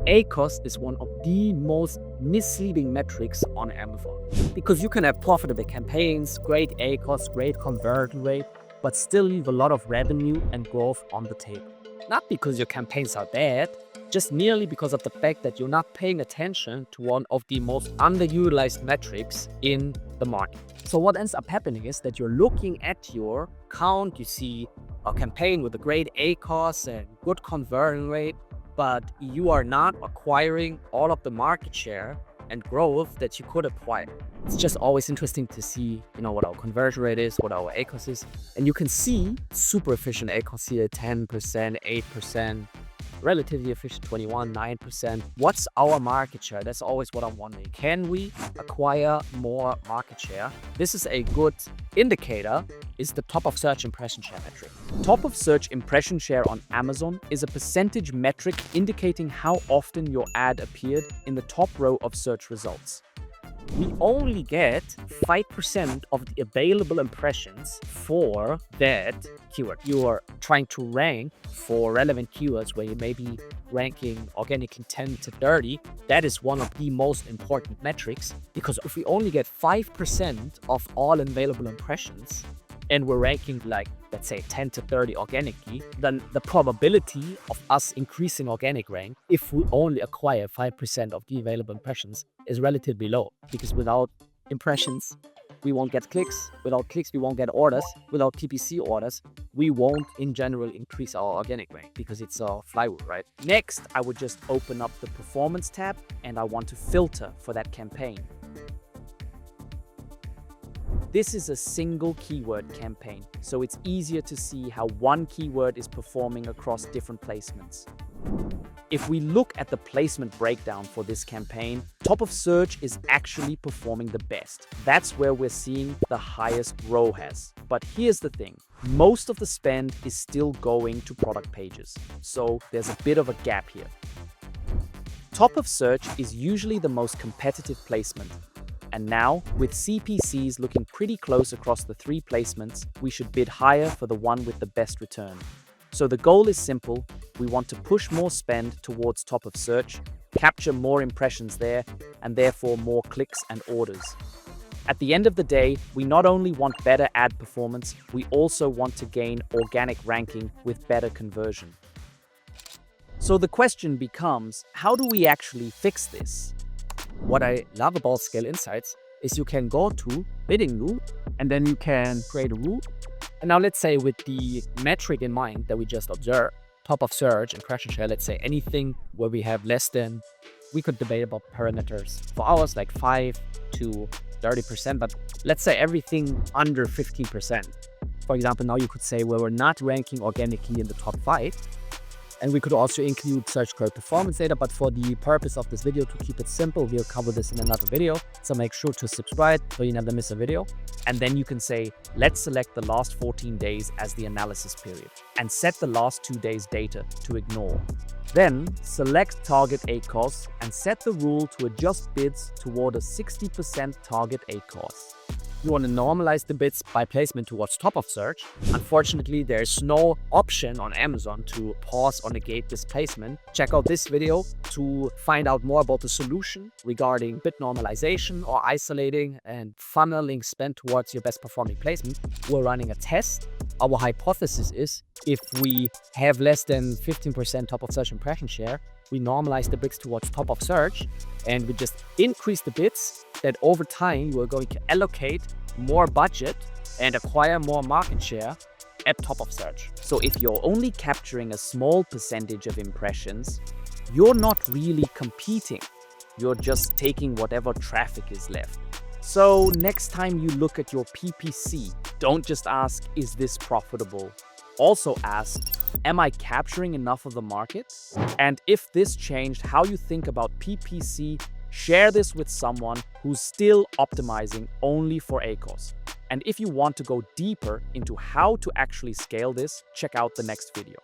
ACOS is one of the most misleading metrics on Amazon because you can have profitable campaigns, great ACOS, great conversion rate, but still leave a lot of revenue and growth on the table. Not because your campaigns are bad, just merely because of the fact that you're not paying attention to one of the most underutilized metrics in the market. So what ends up happening is that you're looking at your account, you see a campaign with a great ACOS and good conversion rate, but you are not acquiring all of the market share and growth that you could acquire. It's just always interesting to see, what our conversion rate is, what our ACOS is. And you can see super efficient ACOS here, 10%, 8%, relatively efficient 21, 9%. What's our market share? That's always what I'm wondering. Can we acquire more market share? This is a good indicator, is the top of search impression share metric. Top of search impression share on Amazon is a percentage metric indicating how often your ad appeared in the top row of search results. We only get 5% of the available impressions for that keyword. You are trying to rank for relevant keywords where you may be ranking organically 10 to 30. That is one of the most important metrics, because if we only get 5% of all available impressions and we're ranking let's say 10 to 30 organically, then the probability of us increasing organic rank, if we only acquire 5% of the available impressions, is relatively low. Because without impressions, we won't get clicks. Without clicks, we won't get orders. Without PPC orders, we won't in general increase our organic rank because it's a flywheel, right? Next, I would just open up the performance tab and I want to filter for that campaign. This is a single keyword campaign, so it's easier to see how one keyword is performing across different placements. If we look at the placement breakdown for this campaign, top of search is actually performing the best. That's where we're seeing the highest ROAS. But here's the thing, most of the spend is still going to product pages, so there's a bit of a gap here. Top of search is usually the most competitive placement. And now, with CPCs looking pretty close across the 3 placements, we should bid higher for the one with the best return. So the goal is simple. We want to push more spend towards top of search, capture more impressions there, and therefore more clicks and orders. At the end of the day, we not only want better ad performance, we also want to gain organic ranking with better conversion. So the question becomes, how do we actually fix this? What I love about Scale Insights is you can go to bidding rule and then you can create a rule. And now let's say with the metric in mind that we just observed, top of search, impression share, let's say anything where we have less than, we could debate about parameters for ours like 5 to 30%, but let's say everything under 15%. For example, now you could say where we're not ranking organically in the top 5. And we could also include search query performance data, but for the purpose of this video, to keep it simple, we'll cover this in another video. So make sure to subscribe so you never miss a video. And then you can say, let's select the last 14 days as the analysis period and set the last 2 days data to ignore. Then select target ACOS and set the rule to adjust bids toward a 60% target ACOS. You want to normalize the bids by placement towards top of search. Unfortunately, there's no option on Amazon to pause or negate this placement. Check out this video to find out more about the solution regarding bid normalization or isolating and funneling spend towards your best performing placement. We're running a test. Our hypothesis is if we have less than 15% top of search impression share, we normalize the bids towards top of search and we just increase the bids, that over time we're going to allocate more budget and acquire more market share at top of search. So if you're only capturing a small percentage of impressions, you're not really competing. You're just taking whatever traffic is left. So next time you look at your PPC, don't just ask, is this profitable? Also ask, am I capturing enough of the market? And if this changed how you think about PPC, share this with someone who's still optimizing only for ACOS. And if you want to go deeper into how to actually scale this, check out the next video.